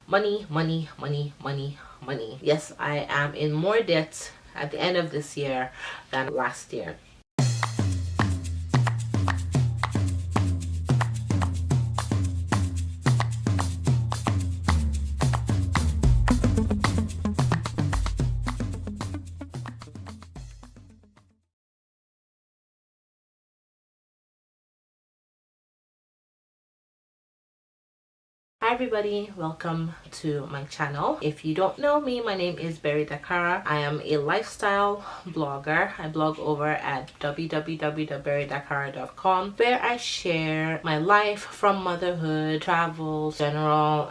Money, money, money, money, money. Yes, I am in more debt at the end of this year than last year. Hi everybody, welcome to my channel. If you don't know me, my name is Berry Dakara. I am a lifestyle blogger. I blog over at www.berrydakara.com, where I share my life from motherhood, travels, general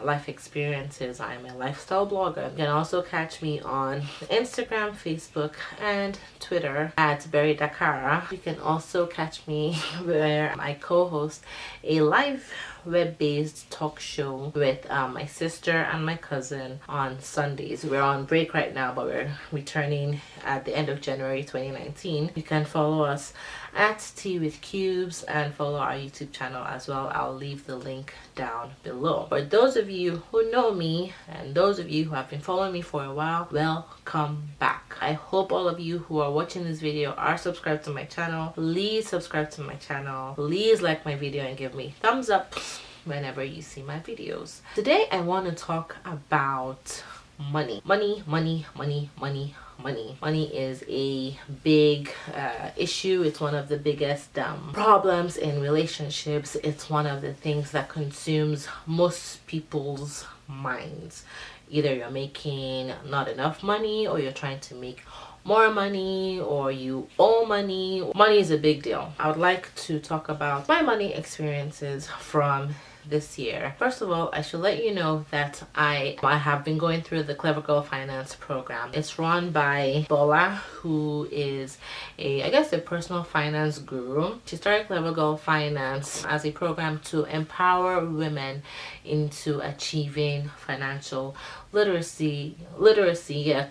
life experiences. I am a lifestyle blogger. You can also catch me on Instagram, Facebook, and Twitter at Berry Dakara. You can also catch me where I co-host a live web-based talk show with my sister and my cousin on Sundays. We're on break right now, but we're returning at the end of January 2019. You can follow us at Tea with Cubes and follow our YouTube channel as well. I'll leave the link down below. For those of you who know me and those of you who have been following me for a while, welcome back. I hope all of you who are watching this video are subscribed to my channel. Please subscribe to my channel. Please like my video and give me thumbs up whenever you see my videos. Today I want to talk about money. Money, money, money, money, money. Money is a big issue. It's one of the biggest problems in relationships. It's one of the things that consumes most people's minds. Either you're making not enough money, or you're trying to make more money, or you owe money. Money is a big deal. I would like to talk about my money experiences from this year. First of all, I should let you know that I have been going through the Clever Girl Finance program. It's run by Bola, who is a personal finance guru. She started Clever Girl Finance as a program to empower women into achieving financial literacy,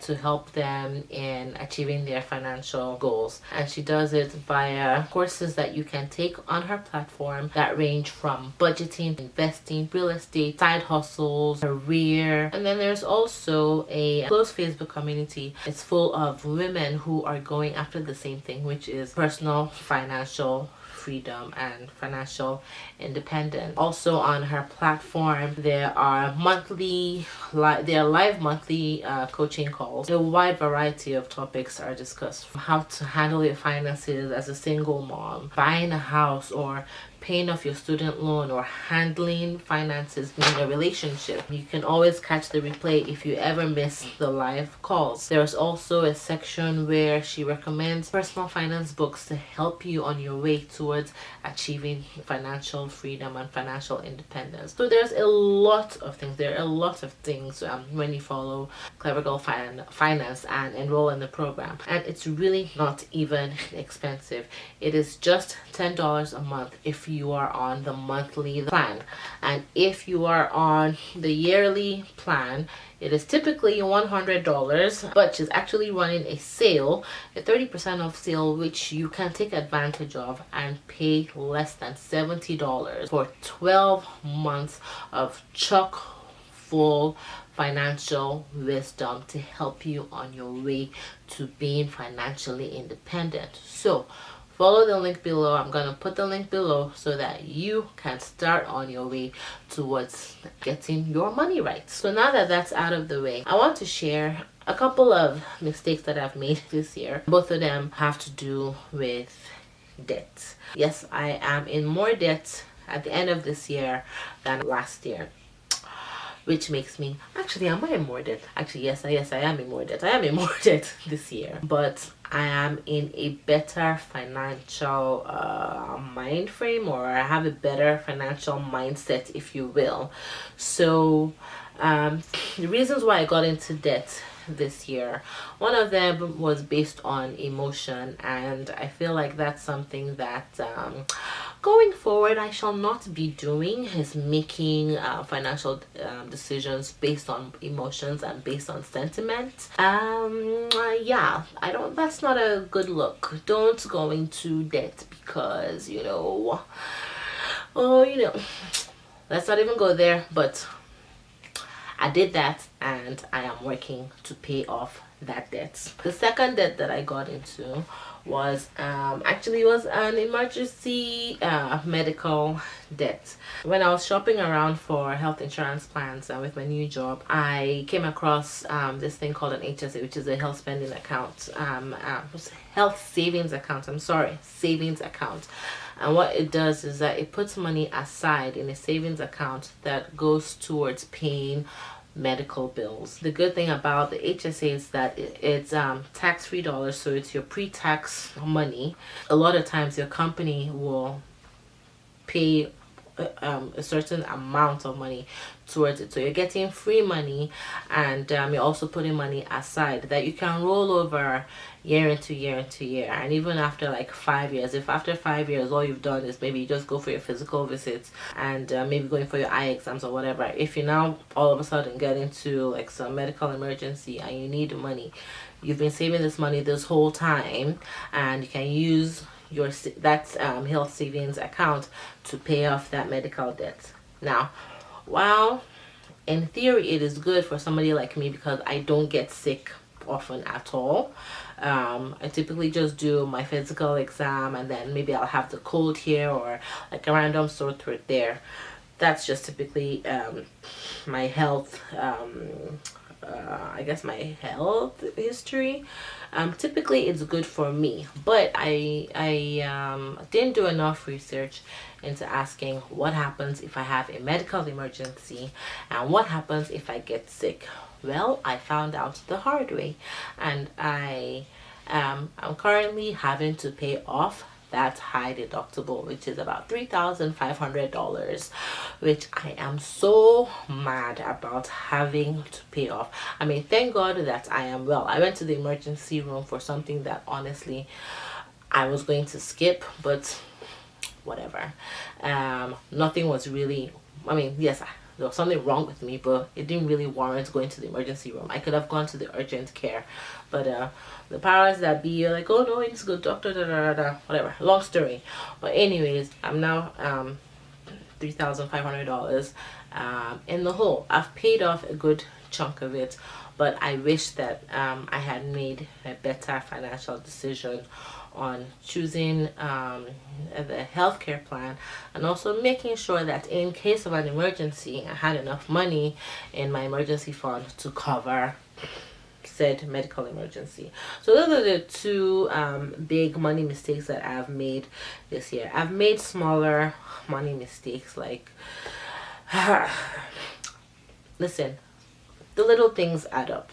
to help them in achieving their financial goals. And she does it via courses that you can take on her platform that range from budgeting, investing, real estate, side hustles, career. And then there's also a closed Facebook community. It's full of women who are going after the same thing, which is personal financial freedom and financial independence. Also on her platform, there are live monthly coaching calls. A wide variety of topics are discussed: how to handle your finances as a single mom, buying a house, or paying off your student loan, or handling finances in a relationship. You can always catch the replay if you ever miss the live calls. There's also a section where she recommends personal finance books to help you on your way towards achieving financial freedom and financial independence. So there's a lot of things. There are a lot of things when you follow Clever Girl Finance and enroll in the program. And it's really not even expensive. It is just $10 a month if you are on the monthly plan, and if you are on the yearly plan, it is typically $100, but she's actually running a sale, a 30% off sale, which you can take advantage of and pay less than $70 for 12 months of chock full financial wisdom to help you on your way to being financially independent. So follow the link below. I'm going to put the link below so that you can start on your way towards getting your money right. So now that that's out of the way, I want to share a couple of mistakes that I've made this year. Both of them have to do with debt. Yes, I am in more debt at the end of this year than last year, which makes me, am I in more debt? Yes, I am in more debt. I am in more debt this year, but I am in a better financial mind frame, or I have a better financial mindset, if you will. So the reasons why I got into debt this year, one of them was based on emotion, and I feel like that's something that going forward I shall not be doing, is making financial decisions based on emotions and based on sentiment. Yeah, that's not a good look. Don't go into debt because let's not even go there. But I did that, and I am working to pay off that debt. The second debt that I got into was actually was an emergency medical debt. When I was shopping around for health insurance plans with my new job, I came across this thing called an HSA, which is a health spending account, health savings account. I'm sorry, savings account. And what it does is that it puts money aside in a savings account that goes towards paying medical bills. The good thing about the HSA is that it's tax-free dollars, so it's your pre-tax money. A lot of times your company will pay a certain amount of money towards it, so you're getting free money, and you're also putting money aside that you can roll over year into year into year. And even after like 5 years, if after 5 years all you've done is maybe you just go for your physical visits and maybe going for your eye exams or whatever, if you now all of a sudden get into like some medical emergency and you need money, you've been saving this money this whole time, and you can use your health savings account to pay off that medical debt. Now, while in theory it is good for somebody like me because I don't get sick often at all, I typically just do my physical exam, and then maybe I'll have the cold here or like a random sore throat there. That's just typically my health I guess my health history. Typically it's good for me, but I didn't do enough research into asking what happens if I have a medical emergency and what happens if I get sick. Well, I found out the hard way, and I'm currently having to pay off that high deductible, which is about $3,500, which I am so mad about having to pay off. I mean, thank God that I am well. I went to the emergency room for something that honestly I was going to skip, but whatever. Nothing was really, I mean, yes, there was something wrong with me, but it didn't really warrant going to the emergency room. I could have gone to the urgent care, but the powers that be are like, oh no, it's good doctor, da, da, da, da, whatever. Long story. But anyways, I'm now $3,500 in the hole. I've paid off a good chunk of it, but I wish that I had made a better financial decision on choosing the healthcare plan, and also making sure that in case of an emergency I had enough money in my emergency fund to cover said medical emergency. So those are the two big money mistakes that I've made this year. I've made smaller money mistakes like listen, the little things add up.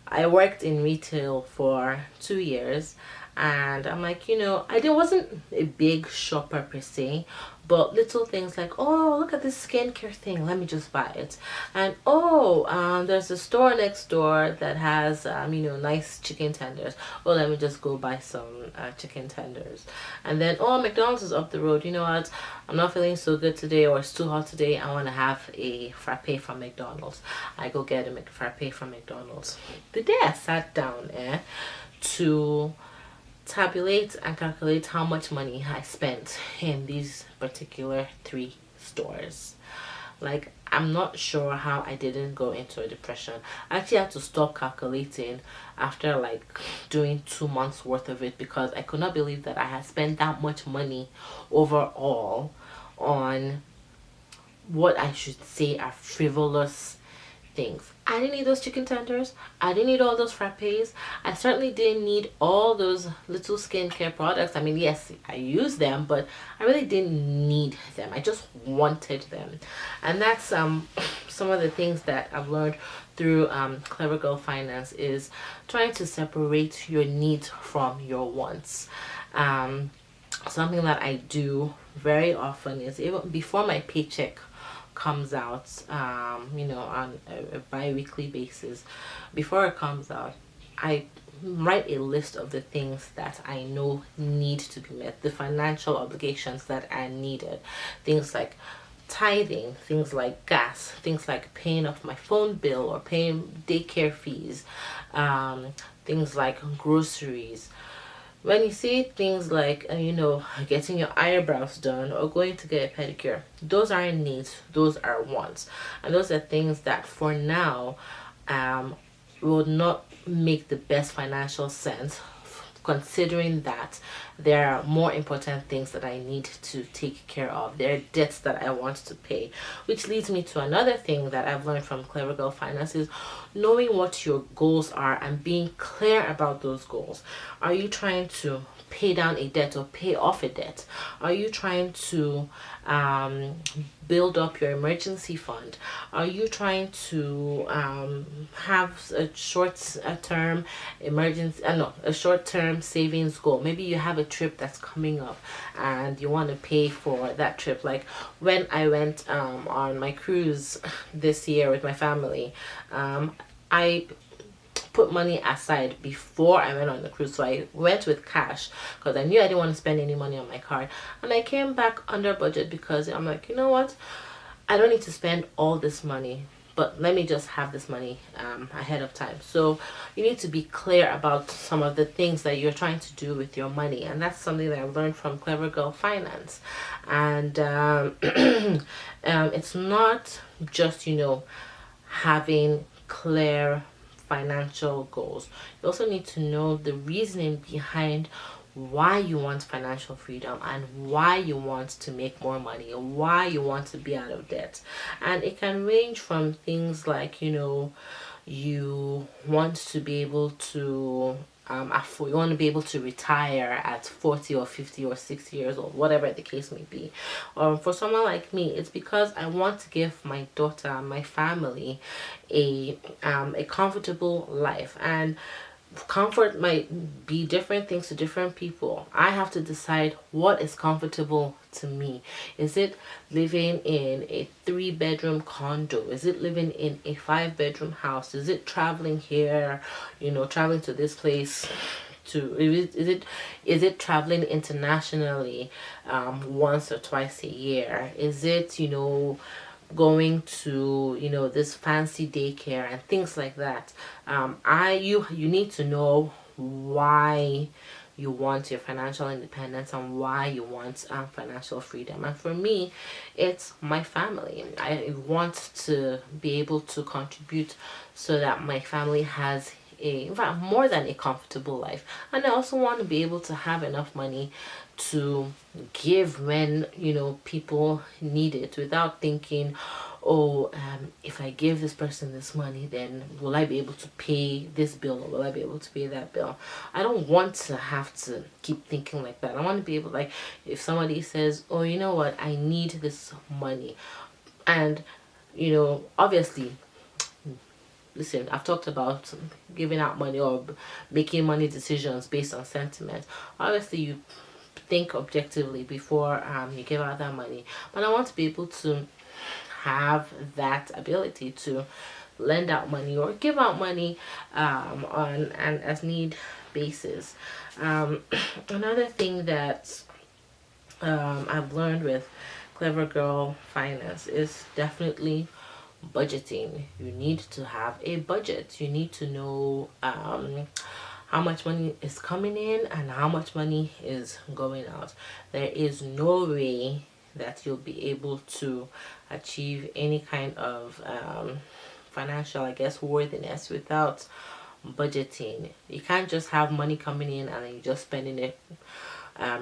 I worked in retail for 2 years, and I'm like, you know, I wasn't a big shopper per se, but little things like, oh, look at this skincare thing, let me just buy it. And oh, there's a store next door that has you know, nice chicken tenders, oh, let me just go buy some chicken tenders. And then, oh, McDonald's is up the road, you know what, I'm not feeling so good today, or it's too hot today, I want to have a frappe from McDonald's. I go get a frappe from McDonald's. The day I sat down to tabulate and calculate how much money I spent in these particular 3 stores, like, I'm not sure how I didn't go into a depression. I actually had to stop calculating after like doing 2 months worth of it, because I could not believe that I had spent that much money overall on what I should say are frivolous things. I didn't need those chicken tenders. I didn't need all those frappes. I certainly didn't need all those little skincare products. I mean, yes, I use them, but I really didn't need them. I just wanted them. And that's some of the things that I've learned through Clever Girl Finance, is trying to separate your needs from your wants. Something that I do very often is, even before my paycheck comes out, you know, on a bi-weekly basis, before it comes out, I write a list of the things that I know need to be met, the financial obligations that are needed, things like tithing, things like gas, things like paying off my phone bill or paying daycare fees, things like groceries, when you see things like getting your eyebrows done or going to get a pedicure, those aren't needs, those are wants. And those are things that for now will not make the best financial sense, considering that there are more important things that I need to take care of. There are debts that I want to pay, which leads me to another thing that I've learned from Clever Girl Finance is knowing what your goals are and being clear about those goals. Are you trying to pay down a debt or pay off a debt? Are you trying to build up your emergency fund? Are you trying to have a short-term emergency, no, a short-term savings goal? Maybe you have a trip that's coming up and you want to pay for that trip. Like when I went on my cruise this year with my family, I put money aside before I went on the cruise. So I went with cash because I knew I didn't want to spend any money on my card. And I came back under budget because I'm like, you know what? I don't need to spend all this money, but let me just have this money ahead of time. So you need to be clear about some of the things that you're trying to do with your money. And that's something that I've learned from Clever Girl Finance. And it's not just, having clear financial goals. You also need to know the reasoning behind why you want financial freedom and why you want to make more money and why you want to be out of debt. And it can range from things like, you want to be able to you want to be able to retire at 40 or 50 or 60 years old, whatever the case may be. For someone like me, it's because I want to give my daughter and my family a comfortable life. And comfort might be different things to different people. I have to decide what is comfortable to me. Is it living in a 3-bedroom condo? Is it living in a 5-bedroom house? Is it traveling here, traveling to this place? Is it traveling internationally once or twice a year? Is it going to this fancy daycare and things like that? You need to know why you want your financial independence and why you want financial freedom. And for me, it's my family. I want to be able to contribute so that my family has in fact, more than a comfortable life. And I also want to be able to have enough money to give when people need it, without thinking, oh, if I give this person this money, then will I be able to pay this bill or will I be able to pay that bill? I don't want to have to keep thinking like that. I want to be able, like, if somebody says, oh, you know what, I need this money, and obviously, listen, I've talked about giving out money or making money decisions based on sentiment. Obviously, you think objectively before you give out that money. But I want to be able to have that ability to lend out money or give out money on an as need basis. Another thing that I've learned with Clever Girl Finance is definitely budgeting. You need to have a budget. You need to know how much money is coming in and how much money is going out. There is no way that you'll be able to achieve any kind of financial, I guess, worthiness without budgeting. You can't just have money coming in and then you just spending it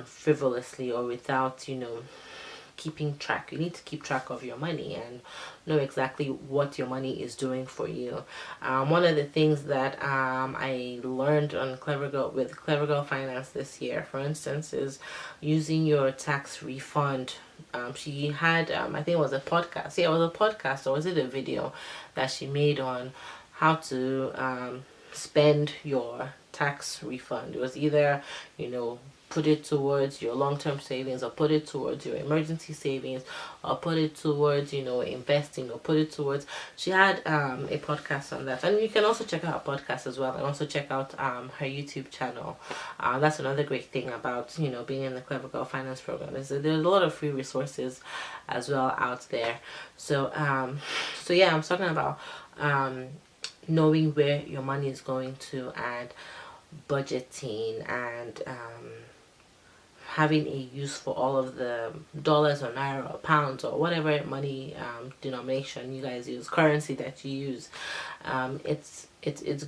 frivolously or without keeping track. You need to keep track of your money and know exactly what your money is doing for you. One of the things that I learned on Clever Girl Finance this year, for instance, is using your tax refund. She had I think it was a podcast. Yeah, it was a podcast, or was it a video that she made on how to spend your tax refund. It was either put it towards your long-term savings, or put it towards your emergency savings, or put it towards investing, or put it towards, she had a podcast on that. And you can also check out her podcast as well, and also check out her YouTube channel. That's another great thing about being in the Clever Girl Finance program, is that there's a lot of free resources as well out there. So yeah, I'm talking about knowing where your money is going to and budgeting and having a use for all of the dollars or naira or pounds or whatever money denomination you guys use, currency that you use. It's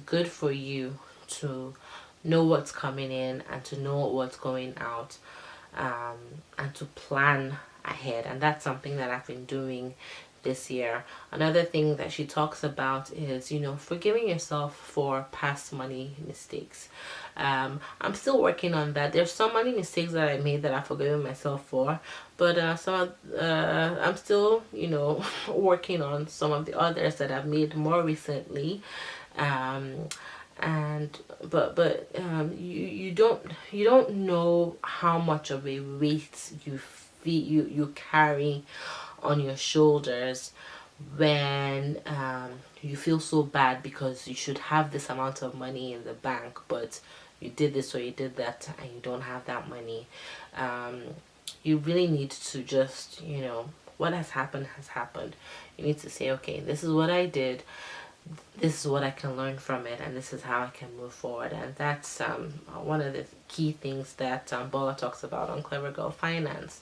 good for you to know what's coming in and to know what's going out, and to plan ahead. And that's something that I've been doing this year. Another thing that she talks about is, forgiving yourself for past money mistakes. I'm still working on that. There's so many mistakes that I made that I've forgiven myself for, but I'm still, working on some of the others that I've made more recently. You don't know how much of a weight you carry on your shoulders when you feel so bad because you should have this amount of money in the bank, but you did this or you did that and you don't have that money. You really need to just, what has happened has happened. You need to say, okay, this is what I did, this is what I can learn from it, and this is how I can move forward. And that's one of the key things that Bola talks about on Clever Girl Finance.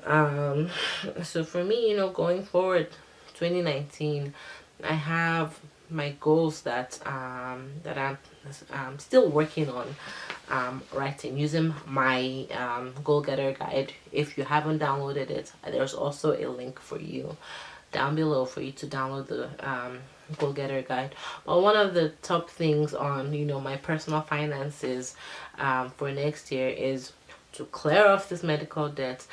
So for me, going forward 2019, I have my goals that I'm still working on writing using my Goal Getter guide. If you haven't downloaded it, there's also a link for you down below for you to download the Goal Getter guide. But one of the top things on my personal finances for next year is to clear off this medical debt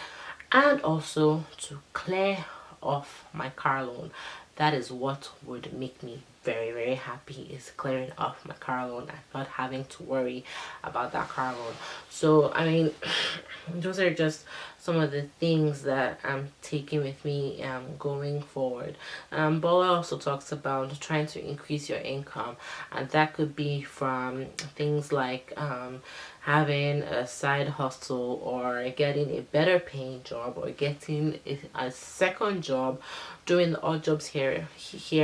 and also to clear off my car loan. That is what would make me very, very happy, is clearing off my car loan and not having to worry about that car loan. So I mean, those are just some of the things that I'm taking with me going forward. Bola also talks about trying to increase your income, and that could be from things like having a side hustle, or getting a better paying job, or getting a second job, doing the odd jobs here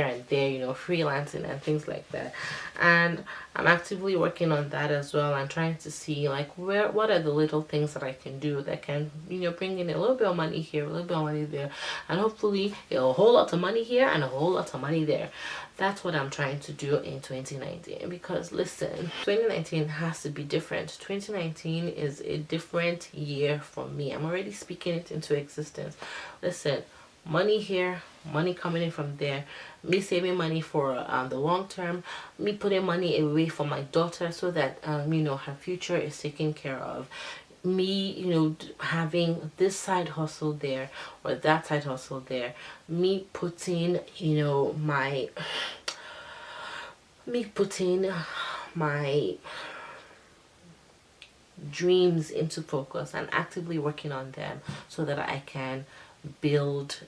and there, freelancing and things like that. And I'm actively working on that as well, and trying to see like what are the little things that I can do that can bring in a little bit of money here, a little bit of money there, and hopefully a whole lot of money here and a whole lot of money there. That's what I'm trying to do in 2019, because listen, 2019 has to be different. 2019 is a different year for me. I'm already speaking it into existence. Listen, money here, money coming in from there, me saving money for the long term, me putting money away for my daughter so that her future is taken care of, me having this side hustle there or that side hustle there, me putting my dreams into focus and actively working on them so that I can build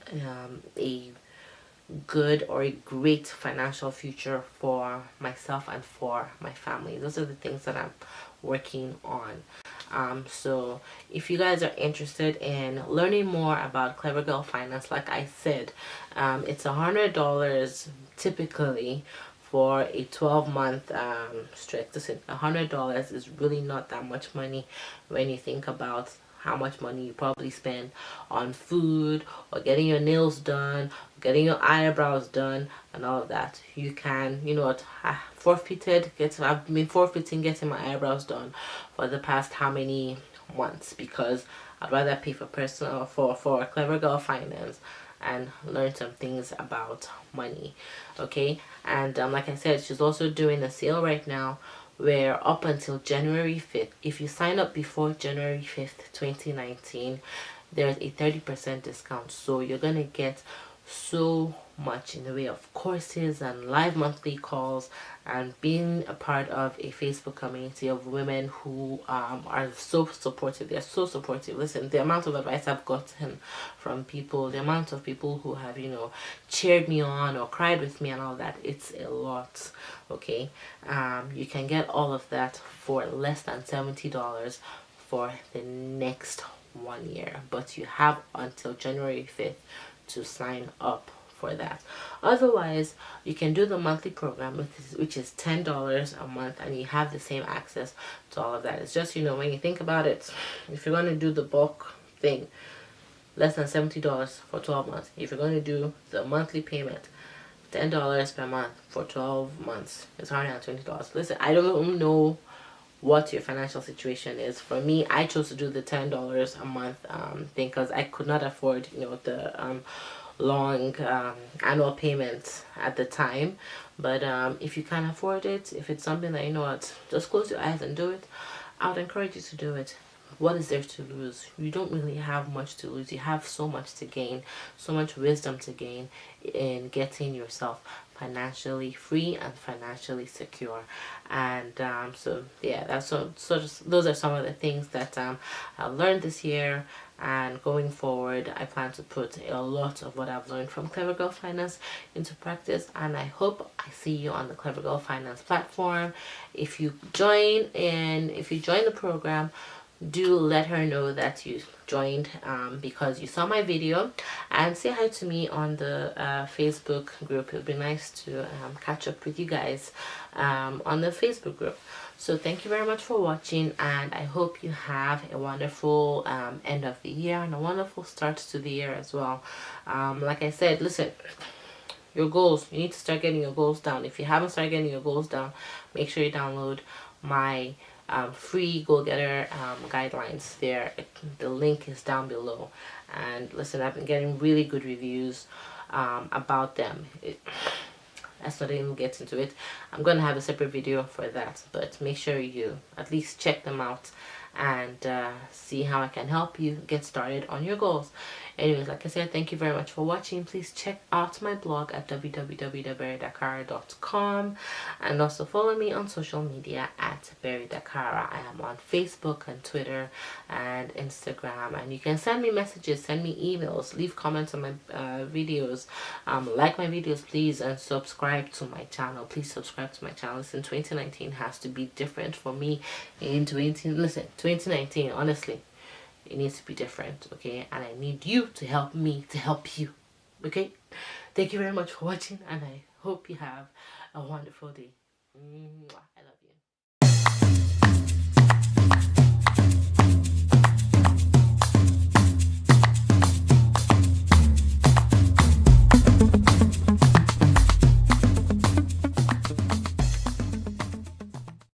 a good or a great financial future for myself and for my family. Those are the things that I'm working on. So if you guys are interested in learning more about Clever Girl Finance, like I said, it's $100 typically for a 12-month stretch. Listen, $100 is really not that much money when you think about how much money you probably spend on food, or getting your nails done, getting your eyebrows done, and all of that. You can, I've been forfeiting getting my eyebrows done for the past how many months, because I'd rather pay for Clever Girl Finance and learn some things about money. Okay, and like I said, she's also doing a sale right now where up until January 5th, if you sign up before January 5th 2019, there's a 30% discount. So you're gonna get so much in the way of courses and live monthly calls, and being a part of a Facebook community of women who are so supportive. They're so supportive. Listen, the amount of advice I've gotten from people, the amount of people who have cheered me on or cried with me and all that, it's a lot. Okay, you can get all of that for less than $70 for the next 1 year, but you have until January 5th to sign up for that. Otherwise, you can do the monthly program, which is $10 a month, and you have the same access to all of that. It's just, when you think about it, if you're going to do the bulk thing, less than $70 for 12 months. If you're going to do the monthly payment, $10 per month for 12 months, it's $120. Listen, I don't know what your financial situation is. For me, I chose to do the $10 a month thing because I could not afford, the long annual payments at the time. But if you can afford it, if it's something that what, just close your eyes and do it, I would encourage you to do it. What is there to lose? You don't really have much to lose. You have so much to gain, so much wisdom to gain in getting yourself financially free and financially secure. And so yeah, those are some of the things that I've learned this year. And going forward, I plan to put a lot of what I've learned from Clever Girl Finance into practice, and I hope I see you on the Clever Girl Finance platform. If you join the program, do let her know that you joined because you saw my video, and say hi to me on the Facebook group. It would be nice to catch up with you guys on the Facebook group. So thank you very much for watching, and I hope you have a wonderful end of the year and a wonderful start to the year as well. Like I said, listen, your goals, you need to start getting your goals down. If you haven't started getting your goals down, make sure you download my free goal getter guidelines. The link is down below. And listen, I've been getting really good reviews about them. Let's not even get into it. I'm gonna have a separate video for that, but make sure you at least check them out and see how I can help you get started on your goals. Anyways, like I said, thank you very much for watching. Please check out my blog at www.berrydakara.com, and also follow me on social media at berrydakara. I am on Facebook and Twitter and Instagram, and you can send me messages, send me emails, leave comments on my videos, like my videos please, and subscribe to my channel. Please subscribe to my channel. Listen, 2019 has to be different for me. In 2019, honestly, it needs to be different, okay? And I need you to help me to help you, okay? Thank you very much for watching, and I hope you have a wonderful day. I love you.